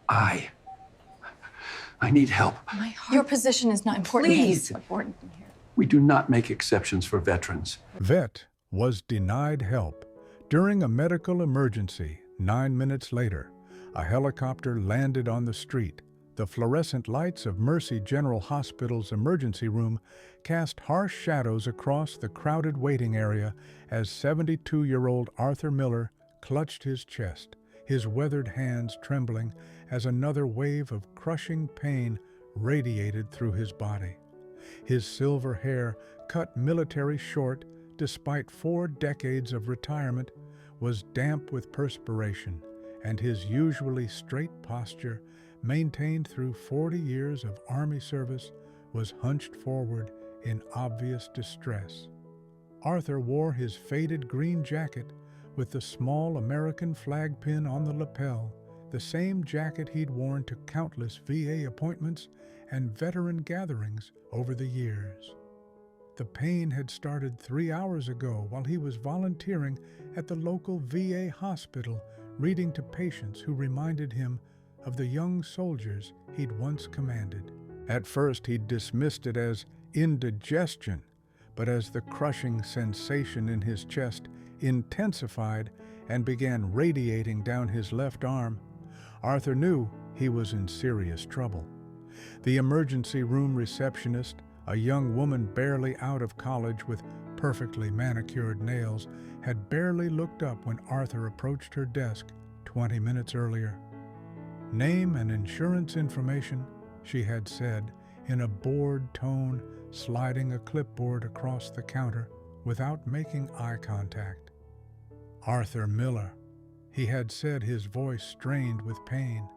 I need help. My heart. Your position is not important. Please. It's important in here. We do not make exceptions for veterans. Vet was denied help. During a medical emergency, 9 minutes later, a helicopter landed on the street. The fluorescent lights of Mercy General Hospital's emergency room cast harsh shadows across the crowded waiting area as 72-year-old Arthur Miller clutched his chest, his weathered hands trembling as another wave of crushing pain radiated through his body. His silver hair, cut military short despite 4 decades of retirement, was damp with perspiration, and his usually straight posture, maintained through 40 years of Army service, was hunched forward in obvious distress. Arthur wore his faded green jacket with the small American flag pin on the lapel, the same jacket he'd worn to countless VA appointments and veteran gatherings over the years. The pain had started 3 hours ago while he was volunteering at the local VA hospital, reading to patients who reminded him of the young soldiers he'd once commanded. At first, he'd dismissed it as indigestion, but as the crushing sensation in his chest intensified and began radiating down his left arm, Arthur knew he was in serious trouble. The emergency room receptionist, a young woman barely out of college with perfectly manicured nails, had barely looked up when Arthur approached her desk 20 minutes earlier. "Name and insurance information," she had said in a bored tone, sliding a clipboard across the counter without making eye contact. "Arthur Miller," he had said, his voice strained with pain.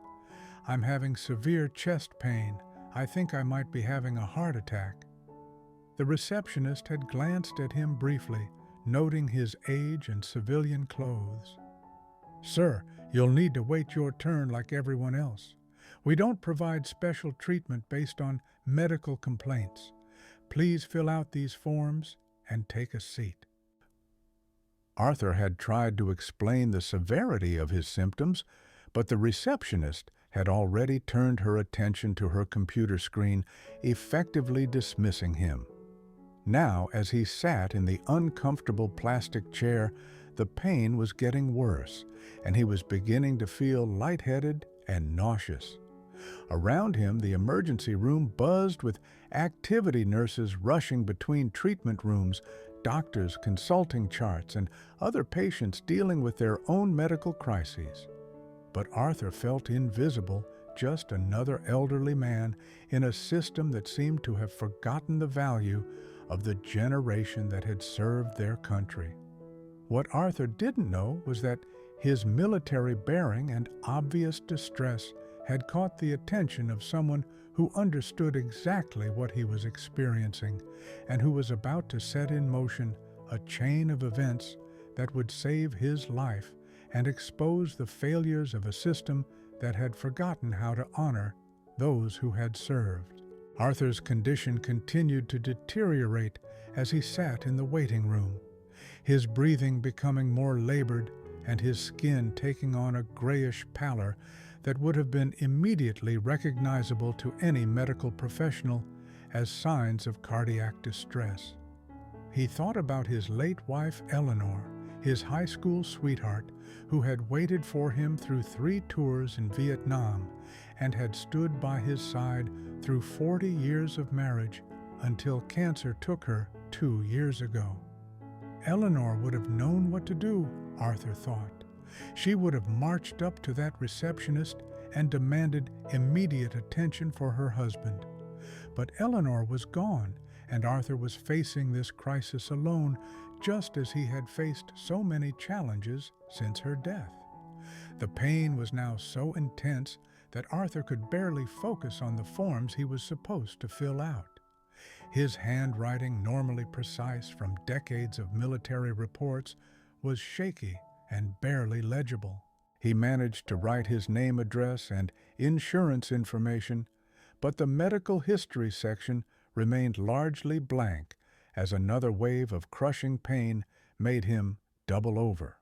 "I'm having severe chest pain. I think I might be having a heart attack." The receptionist had glanced at him briefly, noting his age and civilian clothes. "Sir, you'll need to wait your turn like everyone else. We don't provide special treatment based on medical complaints. Please fill out these forms and take a seat." Arthur had tried to explain the severity of his symptoms, but the receptionist had already turned her attention to her computer screen, effectively dismissing him. Now, as he sat in the uncomfortable plastic chair, the pain was getting worse, and he was beginning to feel lightheaded and nauseous. Around him, the emergency room buzzed with activity nurses rushing between treatment rooms, doctors consulting charts, and other patients dealing with their own medical crises. But Arthur felt invisible, just another elderly man in a system that seemed to have forgotten the value of the generation that had served their country. What Arthur didn't know was that his military bearing and obvious distress had caught the attention of someone who understood exactly what he was experiencing and who was about to set in motion a chain of events that would save his life and expose the failures of a system that had forgotten how to honor those who had served. Arthur's condition continued to deteriorate as he sat in the waiting room, his breathing becoming more labored and his skin taking on a grayish pallor that would have been immediately recognizable to any medical professional as signs of cardiac distress. He thought about his late wife Eleanor, his high school sweetheart, who had waited for him through 3 tours in Vietnam and had stood by his side through 40 years of marriage until cancer took her 2 years ago. Eleanor would have known what to do, Arthur thought. She would have marched up to that receptionist and demanded immediate attention for her husband. But Eleanor was gone, and Arthur was facing this crisis alone, just as he had faced so many challenges since her death. The pain was now so intense that Arthur could barely focus on the forms he was supposed to fill out. His handwriting, normally precise from decades of military reports, was shaky and barely legible. He managed to write his name, address, and insurance information, but the medical history section remained largely blank as another wave of crushing pain made him double over.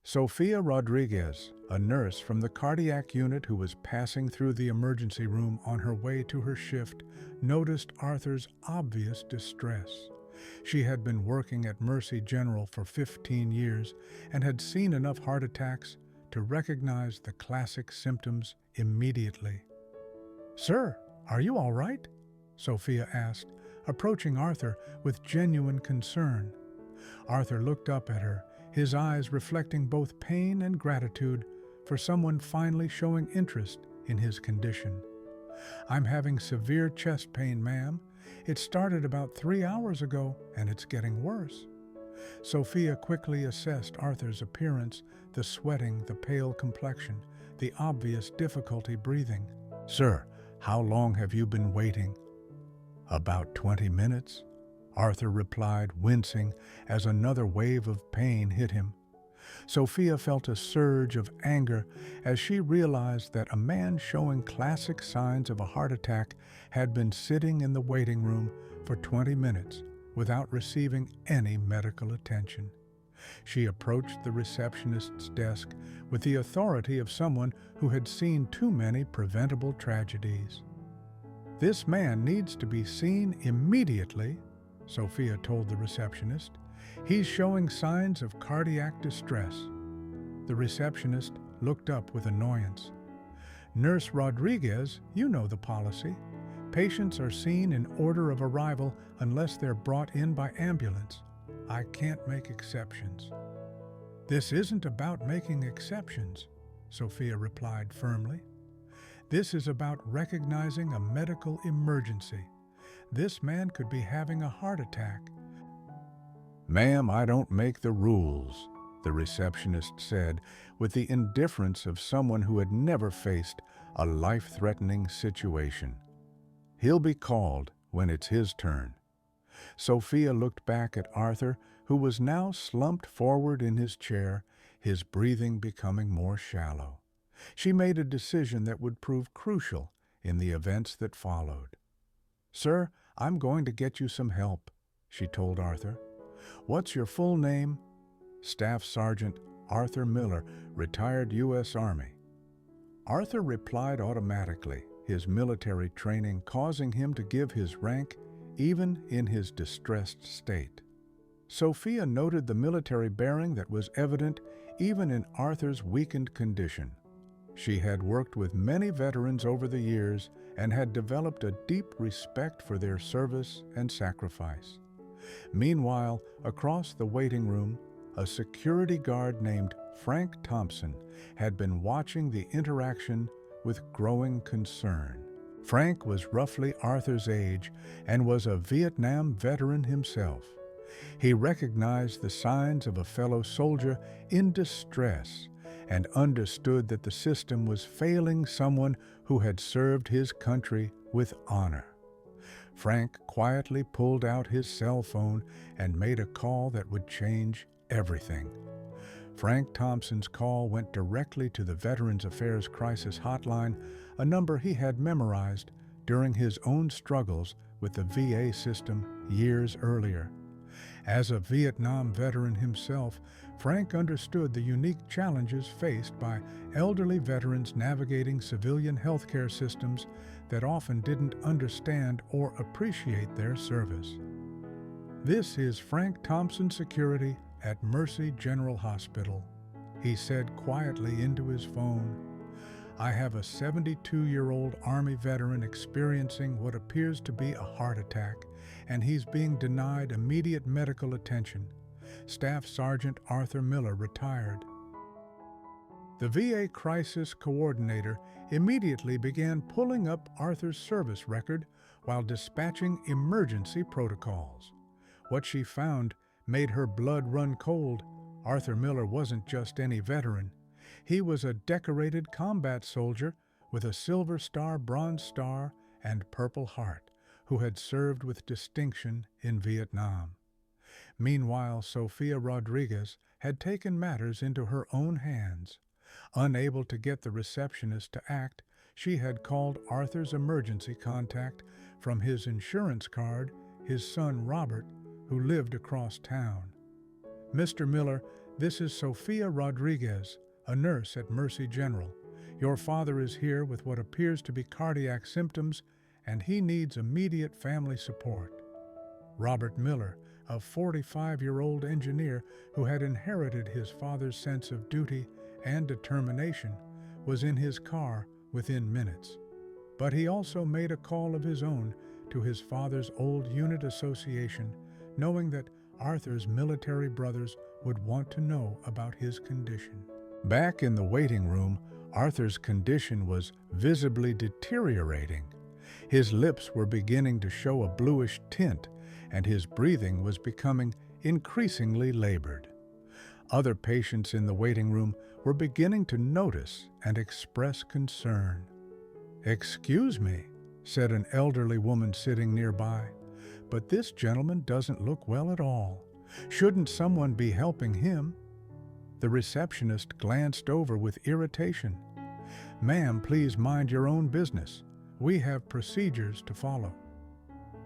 Sophia Rodriguez, a nurse from the cardiac unit who was passing through the emergency room on her way to her shift, noticed Arthur's obvious distress. She had been working at Mercy General for 15 years and had seen enough heart attacks to recognize the classic symptoms immediately. "Sir, are you all right?" Sophia asked, approaching Arthur with genuine concern. Arthur looked up at her, his eyes reflecting both pain and gratitude for someone finally showing interest in his condition. "I'm having severe chest pain, ma'am. It started about 3 hours ago, and it's getting worse." Sophia quickly assessed Arthur's appearance, the sweating, the pale complexion, the obvious difficulty breathing. "Sir, how long have you been waiting?" "About 20 minutes," Arthur replied, wincing as another wave of pain hit him. Sophia felt a surge of anger as she realized that a man showing classic signs of a heart attack had been sitting in the waiting room for 20 minutes without receiving any medical attention. She approached the receptionist's desk with the authority of someone who had seen too many preventable tragedies. "This man needs to be seen immediately," Sophia told the receptionist. "He's showing signs of cardiac distress." The receptionist looked up with annoyance. "Nurse Rodriguez, you know the policy. Patients are seen in order of arrival unless they're brought in by ambulance. I can't make exceptions." "This isn't about making exceptions," Sophia replied firmly. "This is about recognizing a medical emergency. This man could be having a heart attack." "Ma'am, I don't make the rules," the receptionist said with the indifference of someone who had never faced a life-threatening situation. "He'll be called when it's his turn." Sophia looked back at Arthur, who was now slumped forward in his chair, his breathing becoming more shallow. She made a decision that would prove crucial in the events that followed. "Sir, I'm going to get you some help," she told Arthur. "What's your full name?" "Staff Sergeant Arthur Miller, retired U.S. Army." Arthur replied automatically, his military training causing him to give his rank even in his distressed state. Sophia noted the military bearing that was evident even in Arthur's weakened condition. She had worked with many veterans over the years and had developed a deep respect for their service and sacrifice. Meanwhile, across the waiting room, a security guard named Frank Thompson had been watching the interaction with growing concern. Frank was roughly Arthur's age and was a Vietnam veteran himself. He recognized the signs of a fellow soldier in distress and understood that the system was failing someone who had served his country with honor. Frank quietly pulled out his cell phone and made a call that would change everything. Frank Thompson's call went directly to the Veterans Affairs Crisis Hotline, a number he had memorized during his own struggles with the VA system years earlier. As a Vietnam veteran himself, Frank understood the unique challenges faced by elderly veterans navigating civilian healthcare systems that often didn't understand or appreciate their service. "This is Frank Thompson Security at Mercy General Hospital," he said quietly into his phone. "I have a 72-year-old Army veteran experiencing what appears to be a heart attack, and he's being denied immediate medical attention. Staff Sergeant Arthur Miller, retired." The VA Crisis Coordinator immediately began pulling up Arthur's service record while dispatching emergency protocols. What she found made her blood run cold. Arthur Miller wasn't just any veteran. He was a decorated combat soldier with a Silver Star, Bronze Star, and Purple Heart, who had served with distinction in Vietnam. Meanwhile, Sophia Rodriguez had taken matters into her own hands. Unable to get the receptionist to act, she had called Arthur's emergency contact from his insurance card, his son Robert, who lived across town. "Mr. Miller, This is Sophia Rodriguez, a nurse at Mercy General. Your father is here with what appears to be cardiac symptoms, and he needs immediate family support. Robert Miller, a 45-year-old engineer who had inherited his father's sense of duty and determination, was in his car within minutes. But he also made a call of his own to his father's old unit association, knowing that Arthur's military brothers would want to know about his condition. Back in the waiting room, Arthur's condition was visibly deteriorating. His lips were beginning to show a bluish tint, and his breathing was becoming increasingly labored. Other patients in the waiting room were beginning to notice and express concern. "Excuse me," said an elderly woman sitting nearby, "but this gentleman doesn't look well at all. Shouldn't someone be helping him?" The receptionist glanced over with irritation. "Ma'am, please mind your own business. We have procedures to follow."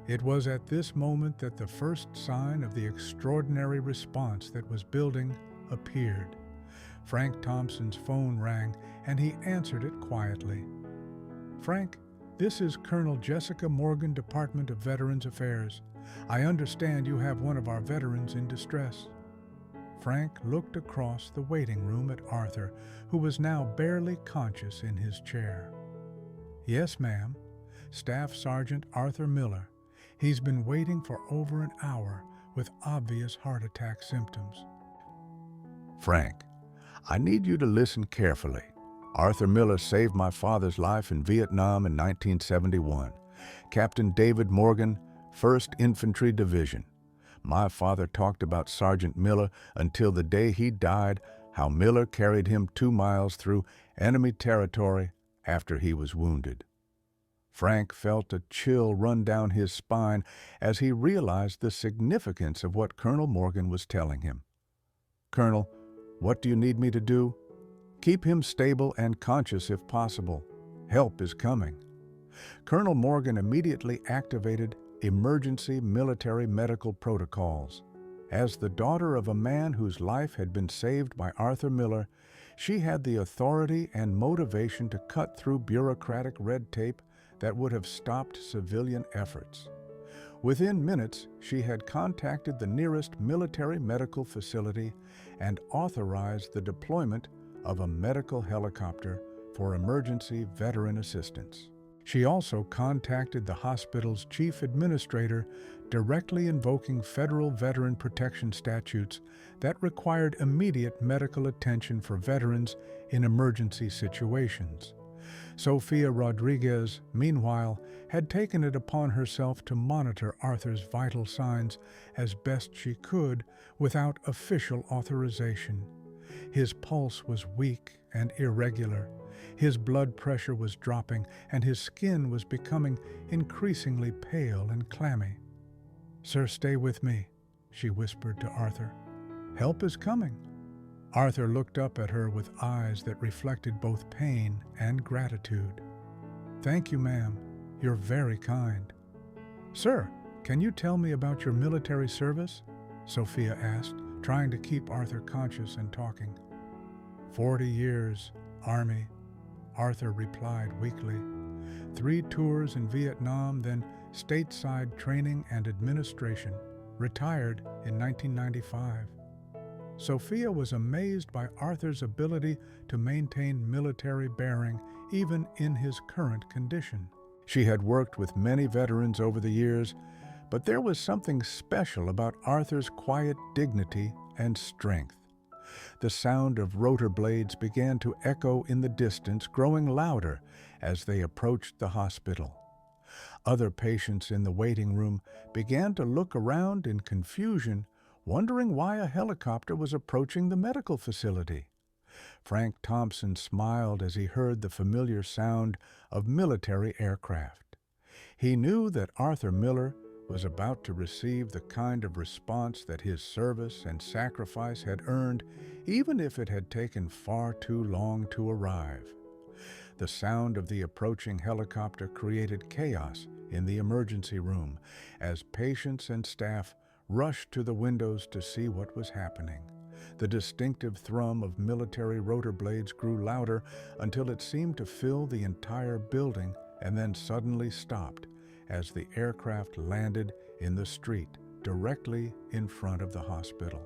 It was at this moment that the first sign of the extraordinary response that was building appeared. Frank Thompson's phone rang, and he answered it quietly. "Frank, this is Colonel Jessica Morgan, Department of Veterans Affairs. I understand you have one of our veterans in distress." Frank looked across the waiting room at Arthur, who was now barely conscious in his chair. "Yes, ma'am. Staff Sergeant Arthur Miller. He's been waiting for over an hour with obvious heart attack symptoms." "Frank, I need you to listen carefully. Arthur Miller saved my father's life in Vietnam in 1971. Captain David Morgan, 1st Infantry Division. My father talked about Sergeant Miller until the day he died, how Miller carried him 2 miles through enemy territory after he was wounded." Frank felt a chill run down his spine as he realized the significance of what Colonel Morgan was telling him. "Colonel, what do you need me to do?" "Keep him stable and conscious if possible. Help is coming." Colonel Morgan immediately activated emergency military medical protocols. As the daughter of a man whose life had been saved by Arthur Miller, she had the authority and motivation to cut through bureaucratic red tape that would have stopped civilian efforts. Within minutes, she had contacted the nearest military medical facility and authorized the deployment of a medical helicopter for emergency veteran assistance. She also contacted the hospital's chief administrator, directly invoking federal veteran protection statutes that required immediate medical attention for veterans in emergency situations. Sophia Rodriguez, meanwhile, had taken it upon herself to monitor Arthur's vital signs as best she could without official authorization. His pulse was weak and irregular. His blood pressure was dropping, and his skin was becoming increasingly pale and clammy. "Sir, stay with me," she whispered to Arthur. "Help is coming." Arthur looked up at her with eyes that reflected both pain and gratitude. "Thank you, ma'am. You're very kind." "Sir, can you tell me about your military service?" Sophia asked, trying to keep Arthur conscious and talking. 40 years, Army," Arthur replied weakly. 3 tours in Vietnam, then stateside training and administration. Retired in 1995. Sophia was amazed by Arthur's ability to maintain military bearing even in his current condition. She had worked with many veterans over the years, but there was something special about Arthur's quiet dignity and strength. The sound of rotor blades began to echo in the distance, growing louder as they approached the hospital. Other patients in the waiting room began to look around in confusion, wondering why a helicopter was approaching the medical facility. Frank Thompson smiled as he heard the familiar sound of military aircraft. He knew that Arthur Miller was about to receive the kind of response that his service and sacrifice had earned, even if it had taken far too long to arrive. The sound of the approaching helicopter created chaos in the emergency room as patients and staff rushed to the windows to see what was happening. The distinctive thrum of military rotor blades grew louder until it seemed to fill the entire building and then suddenly stopped as the aircraft landed in the street directly in front of the hospital.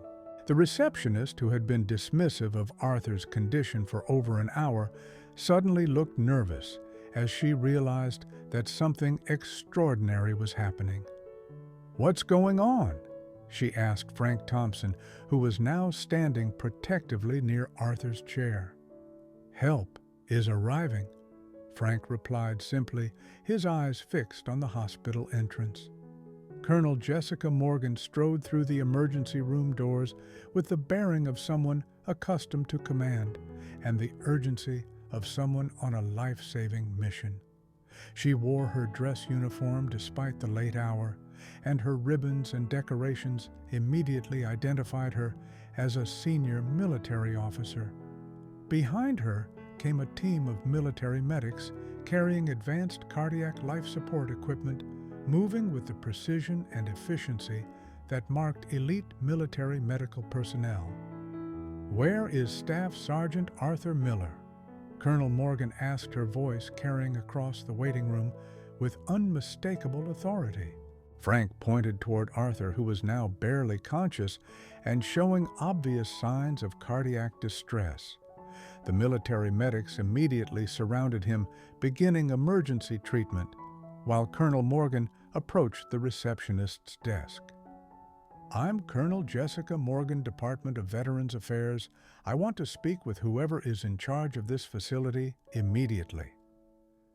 The receptionist, who had been dismissive of Arthur's condition for over an hour, suddenly looked nervous as she realized that something extraordinary was happening. "What's going on?" she asked Frank Thompson, who was now standing protectively near Arthur's chair. "Help is arriving," Frank replied simply, his eyes fixed on the hospital entrance. Colonel Jessica Morgan strode through the emergency room doors with the bearing of someone accustomed to command and the urgency of someone on a life-saving mission. She wore her dress uniform despite the late hour, and her ribbons and decorations immediately identified her as a senior military officer. Behind her came a team of military medics carrying advanced cardiac life support equipment, moving with the precision and efficiency that marked elite military medical personnel. "Where is Staff Sergeant Arthur Miller?" Colonel Morgan asked, her voice carrying across the waiting room with unmistakable authority. Frank pointed toward Arthur, who was now barely conscious and showing obvious signs of cardiac distress. The military medics immediately surrounded him, beginning emergency treatment, while Colonel Morgan approached the receptionist's desk. "I'm Colonel Jessica Morgan, Department of Veterans Affairs. I want to speak with whoever is in charge of this facility immediately."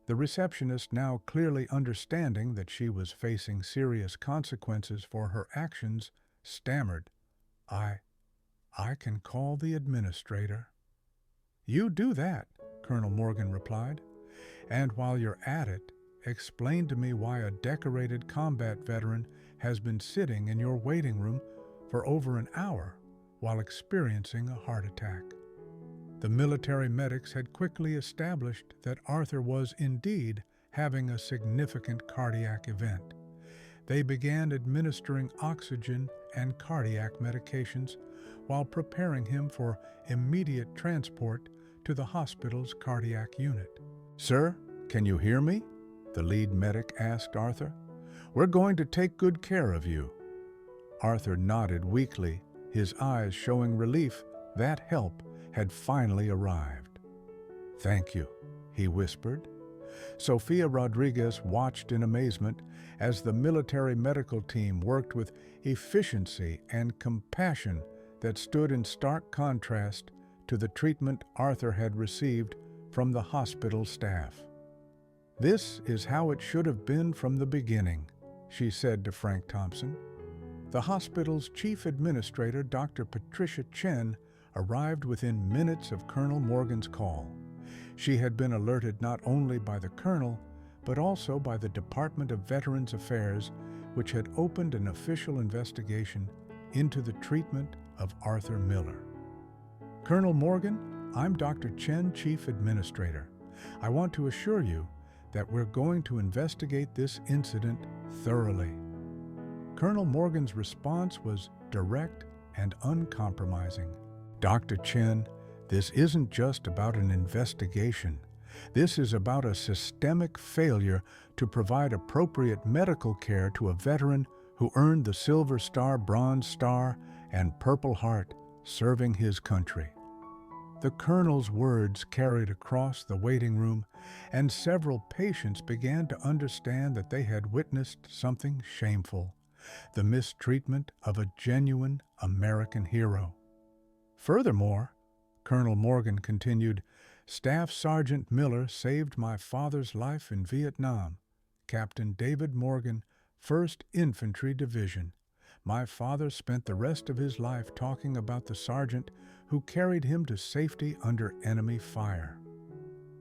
The receptionist, now clearly understanding that she was facing serious consequences for her actions, stammered, I can call the administrator." "You do that," Colonel Morgan replied. "And while you're at it, explain to me why a decorated combat veteran has been sitting in your waiting room for over an hour while experiencing a heart attack." The military medics had quickly established that Arthur was indeed having a significant cardiac event. They began administering oxygen and cardiac medications while preparing him for immediate transport to the hospital's cardiac unit. "Sir, can you hear me?" the lead medic asked Arthur. "We're going to take good care of you." Arthur nodded weakly, his eyes showing relief that help had finally arrived. "Thank you," he whispered. Sophia Rodriguez watched in amazement as the military medical team worked with efficiency and compassion that stood in stark contrast to the treatment Arthur had received from the hospital staff. "This is how it should have been from the beginning," she said to Frank Thompson. The hospital's chief administrator, Dr. Patricia Chen, arrived within minutes of Colonel Morgan's call. She had been alerted not only by the colonel, but also by the Department of Veterans Affairs, which had opened an official investigation into the treatment of Arthur Miller. "Colonel Morgan, I'm Dr. Chen, Chief Administrator. I want to assure you that we're going to investigate this incident thoroughly." Colonel Morgan's response was direct and uncompromising. "Dr. Chen, this isn't just about an investigation. This is about a systemic failure to provide appropriate medical care to a veteran who earned the Silver Star, Bronze Star, and Purple Heart serving his country." The colonel's words carried across the waiting room, and several patients began to understand that they had witnessed something shameful, the mistreatment of a genuine American hero. "Furthermore," Colonel Morgan continued, "Staff Sergeant Miller saved my father's life in Vietnam, Captain David Morgan, 1st Infantry Division. My father spent the rest of his life talking about the sergeant who carried him to safety under enemy fire."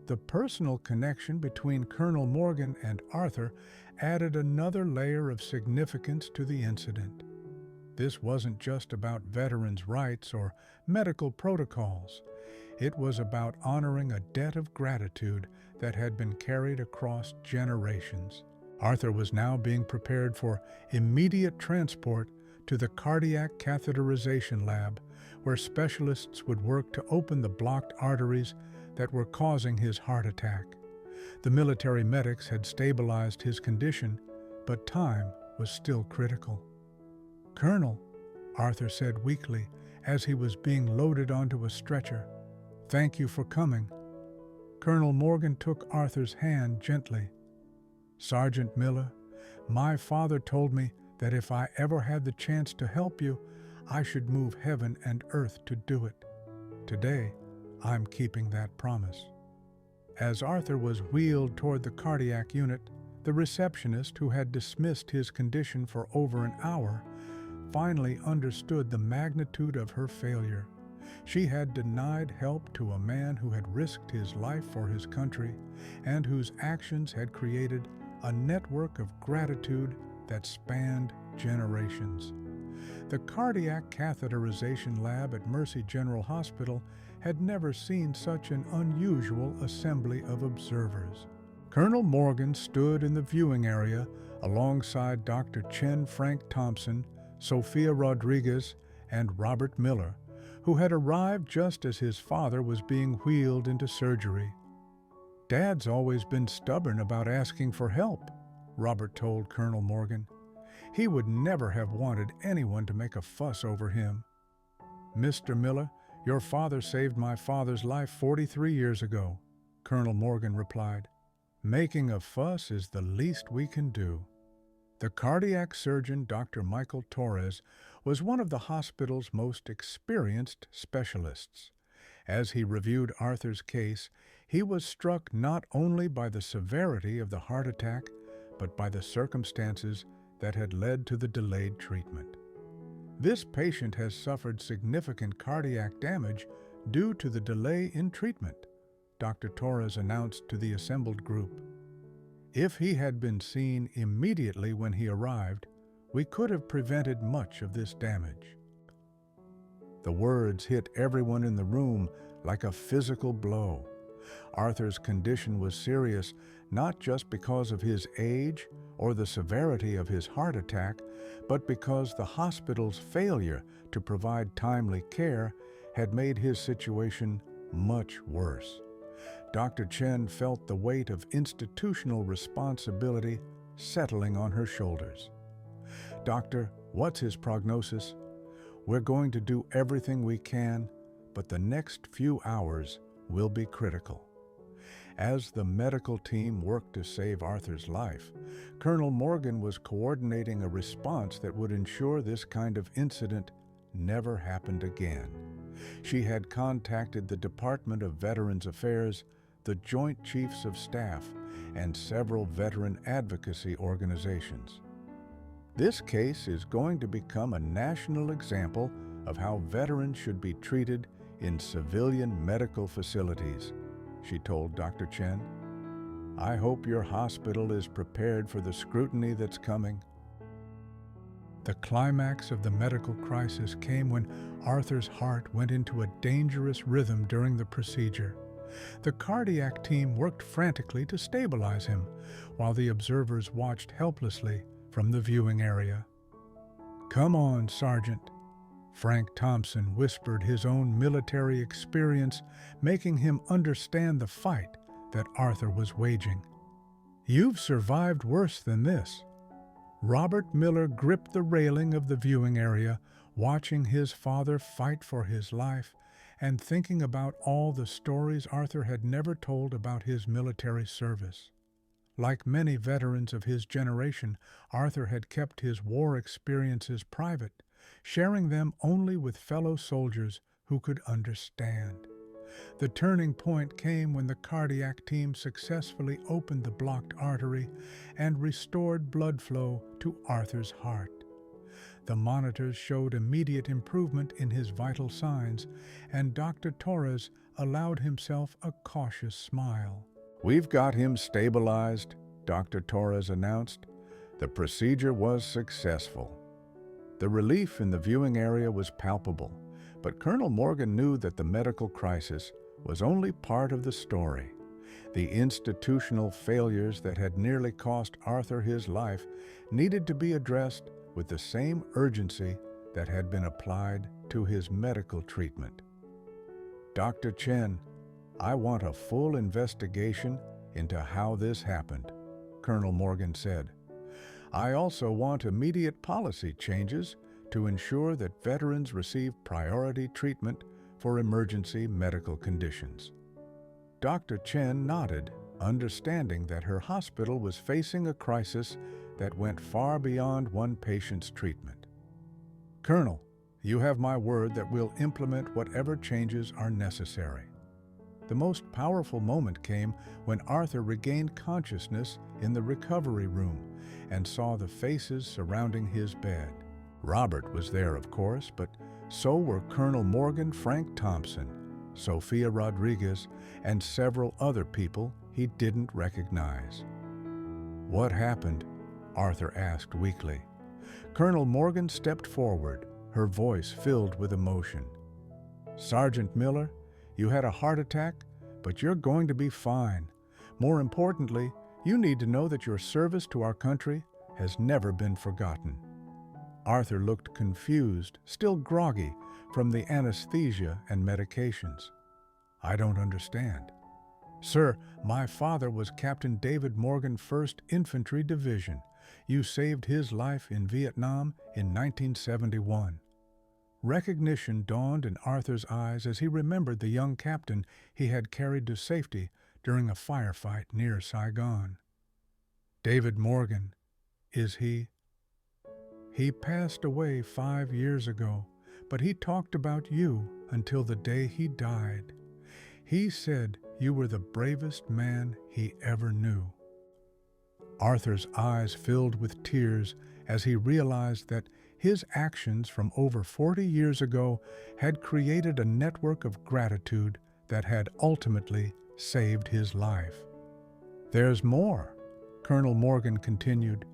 The personal connection between Colonel Morgan and Arthur added another layer of significance to the incident. This wasn't just about veterans' rights or medical protocols. It was about honoring a debt of gratitude that had been carried across generations. Arthur was now being prepared for immediate transport to the cardiac catheterization lab, where specialists would work to open the blocked arteries that were causing his heart attack. The military medics had stabilized his condition, but time was still critical. "Colonel," Arthur said weakly as he was being loaded onto a stretcher, "thank you for coming." Colonel Morgan took Arthur's hand gently. "Sergeant Miller, my father told me that if I ever had the chance to help you, I should move heaven and earth to do it. Today, I'm keeping that promise." As Arthur was wheeled toward the cardiac unit, the receptionist, who had dismissed his condition for over an hour, finally understood the magnitude of her failure. She had denied help to a man who had risked his life for his country and whose actions had created a network of gratitude that spanned generations. The cardiac catheterization lab at Mercy General Hospital had never seen such an unusual assembly of observers. Colonel Morgan stood in the viewing area alongside Dr. Chen Frank Thompson, Sophia Rodriguez, and Robert Miller, who had arrived just as his father was being wheeled into surgery. "Dad's always been stubborn about asking for help," Robert told Colonel Morgan. "He would never have wanted anyone to make a fuss over him." "Mr. Miller, your father saved my father's life 43 years ago," Colonel Morgan replied. "Making a fuss is the least we can do." The cardiac surgeon, Dr. Michael Torres, was one of the hospital's most experienced specialists. As he reviewed Arthur's case, he was struck not only by the severity of the heart attack, but by the circumstances that had led to the delayed treatment. "This patient has suffered significant cardiac damage due to the delay in treatment," Dr. Torres announced to the assembled group. "If he had been seen immediately when he arrived, we could have prevented much of this damage." The words hit everyone in the room like a physical blow. Arthur's condition was serious not just because of his age or the severity of his heart attack, but because the hospital's failure to provide timely care had made his situation much worse. Dr. Chen felt the weight of institutional responsibility settling on her shoulders. "Doctor, what's his prognosis? We're going to do everything we can, but the next few hours will be critical." As the medical team worked to save Arthur's life, Colonel Morgan was coordinating a response that would ensure this kind of incident never happened again. She had contacted the Department of Veterans Affairs, the Joint Chiefs of Staff, and several veteran advocacy organizations. "This case is going to become a national example of how veterans should be treated in civilian medical facilities," she told Dr. Chen. "I hope your hospital is prepared for the scrutiny that's coming." The climax of the medical crisis came when Arthur's heart went into a dangerous rhythm during the procedure. The cardiac team worked frantically to stabilize him, while the observers watched helplessly from the viewing area. "Come on, Sergeant," Frank Thompson whispered his own military experience, making him understand the fight that Arthur was waging. "You've survived worse than this." Robert Miller gripped the railing of the viewing area, watching his father fight for his life and thinking about all the stories Arthur had never told about his military service. Like many veterans of his generation, Arthur had kept his war experiences private, sharing them only with fellow soldiers who could understand. The turning point came when the cardiac team successfully opened the blocked artery and restored blood flow to Arthur's heart. The monitors showed immediate improvement in his vital signs, and Dr. Torres allowed himself a cautious smile. "We've got him stabilized," Dr. Torres announced. "The procedure was successful." The relief in the viewing area was palpable, but Colonel Morgan knew that the medical crisis was only part of the story. The institutional failures that had nearly cost Arthur his life needed to be addressed with the same urgency that had been applied to his medical treatment. "Dr. Chen, I want a full investigation into how this happened," Colonel Morgan said. "I also want immediate policy changes to ensure that veterans receive priority treatment for emergency medical conditions." Dr. Chen nodded, understanding that her hospital was facing a crisis that went far beyond one patient's treatment. "Colonel, you have my word that we'll implement whatever changes are necessary." The most powerful moment came when Arthur regained consciousness in the recovery room and saw the faces surrounding his bed. Robert was there, of course, but so were Colonel Morgan, Frank Thompson, Sophia Rodriguez, and several other people he didn't recognize. "What happened?" Arthur asked weakly. Colonel Morgan stepped forward, her voice filled with emotion. "Sergeant Miller, you had a heart attack, but you're going to be fine. More importantly, you need to know that your service to our country has never been forgotten." Arthur looked confused, still groggy from the anesthesia and medications. "I don't understand." "Sir, my father was Captain David Morgan, 1st Infantry Division. You saved his life in Vietnam in 1971. Recognition dawned in Arthur's eyes as he remembered the young captain he had carried to safety during a firefight near Saigon. "David Morgan, is he?" "He passed away 5 years ago, but he talked about you until the day he died. He said you were the bravest man he ever knew." Arthur's eyes filled with tears as he realized that his actions from over 40 years ago had created a network of gratitude that had ultimately saved his life. "There's more," Colonel Morgan continued.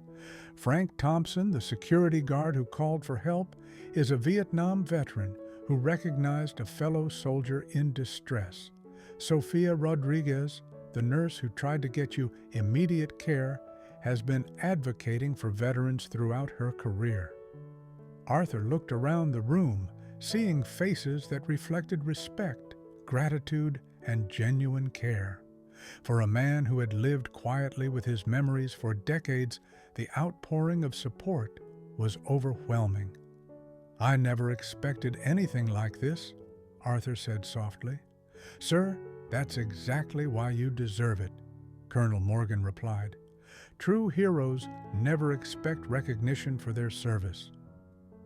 "Frank Thompson, the security guard who called for help, is a Vietnam veteran who recognized a fellow soldier in distress. Sophia Rodriguez, the nurse who tried to get you immediate care, has been advocating for veterans throughout her career." Arthur looked around the room, seeing faces that reflected respect, gratitude, and genuine care. For a man who had lived quietly with his memories for decades, the outpouring of support was overwhelming. "I never expected anything like this," Arthur said softly. "Sir, that's exactly why you deserve it," Colonel Morgan replied. "True heroes never expect recognition for their service."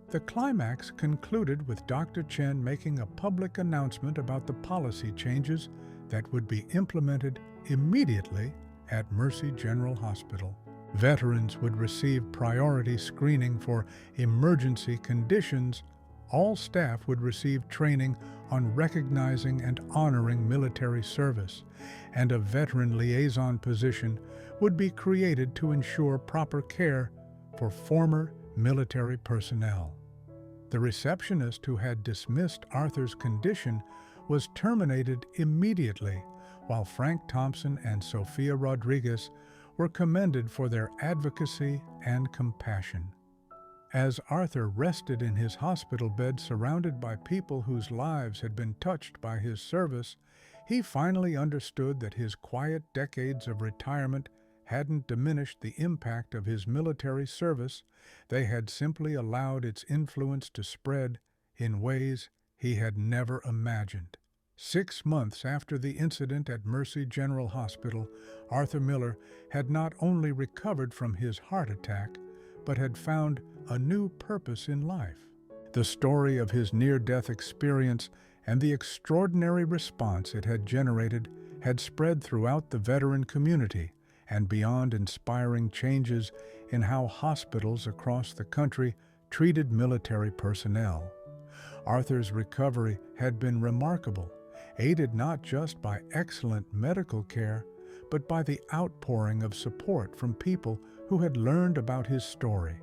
The climax concluded with Dr. Chen making a public announcement about the policy changes that would be implemented immediately at Mercy General Hospital. Veterans would receive priority screening for emergency conditions. All staff would receive training on recognizing and honoring military service, and a veteran liaison position would be created to ensure proper care for former military personnel. The receptionist who had dismissed Arthur's condition was terminated immediately, while Frank Thompson and Sophia Rodriguez were commended for their advocacy and compassion. As Arthur rested in his hospital bed surrounded by people whose lives had been touched by his service, he finally understood that his quiet decades of retirement hadn't diminished the impact of his military service. They had simply allowed its influence to spread in ways he had never imagined. 6 months after the incident at Mercy General Hospital, Arthur Miller had not only recovered from his heart attack, but had found a new purpose in life. The story of his near-death experience and the extraordinary response it had generated had spread throughout the veteran community and beyond, inspiring changes in how hospitals across the country treated military personnel. Arthur's recovery had been remarkable, aided not just by excellent medical care, but by the outpouring of support from people who had learned about his story.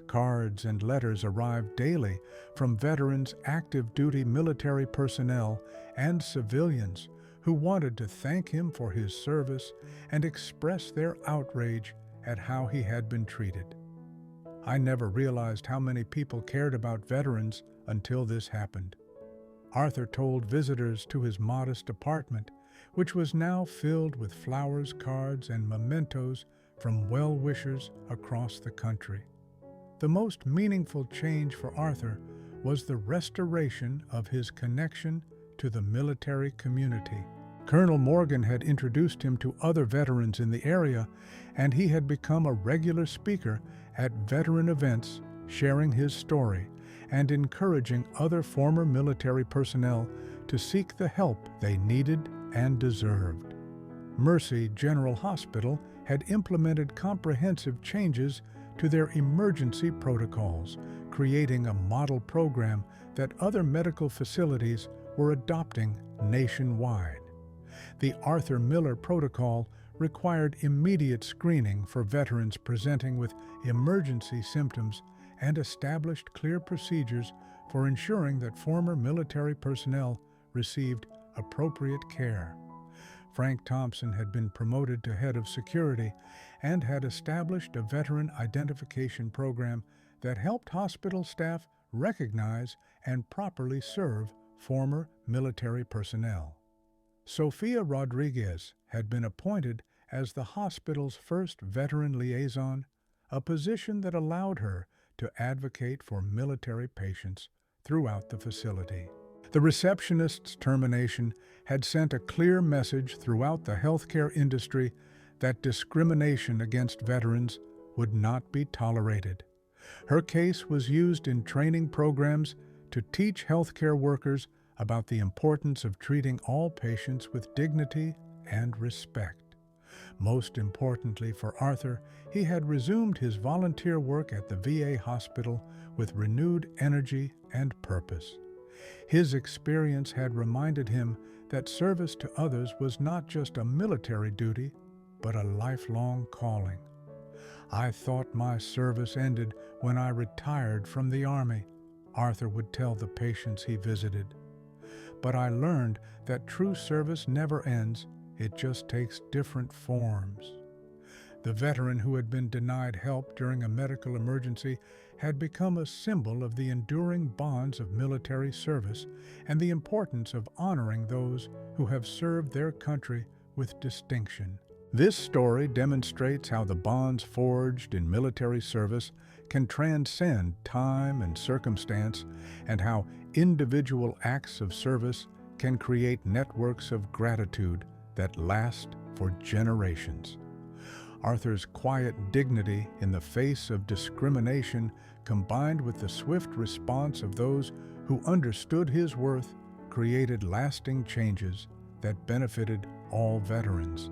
Cards and letters arrived daily from veterans, active duty military personnel, and civilians who wanted to thank him for his service and express their outrage at how he had been treated. "I never realized how many people cared about veterans until this happened. Arthur told visitors to his modest apartment, which was now filled with flowers, cards, and mementos from well-wishers across the country. The most meaningful change for Arthur was the restoration of his connection to the military community. Colonel Morgan had introduced him to other veterans in the area, and he had become a regular speaker at veteran events, sharing his story and encouraging other former military personnel to seek the help they needed and deserved. Mercy General Hospital had implemented comprehensive changes to their emergency protocols, creating a model program that other medical facilities were adopting nationwide. The Arthur Miller Protocol required immediate screening for veterans presenting with emergency symptoms and established clear procedures for ensuring that former military personnel received appropriate care. Frank Thompson had been promoted to head of security and had established a veteran identification program that helped hospital staff recognize and properly serve former military personnel. Sophia Rodriguez had been appointed as the hospital's first veteran liaison, a position that allowed her to advocate for military patients throughout the facility. The receptionist's termination had sent a clear message throughout the healthcare industry that discrimination against veterans would not be tolerated. Her case was used in training programs to teach healthcare workers about the importance of treating all patients with dignity and respect. Most importantly for Arthur, he had resumed his volunteer work at the VA hospital with renewed energy and purpose. His experience had reminded him that service to others was not just a military duty, but a lifelong calling. "I thought my service ended when I retired from the Army," Arthur would tell the patients he visited. "But I learned that true service never ends, it just takes different forms." The veteran who had been denied help during a medical emergency had become a symbol of the enduring bonds of military service and the importance of honoring those who have served their country with distinction. This story demonstrates how the bonds forged in military service can transcend time and circumstance, and how individual acts of service can create networks of gratitude that last for generations. Arthur's quiet dignity in the face of discrimination, combined with the swift response of those who understood his worth, created lasting changes that benefited all veterans.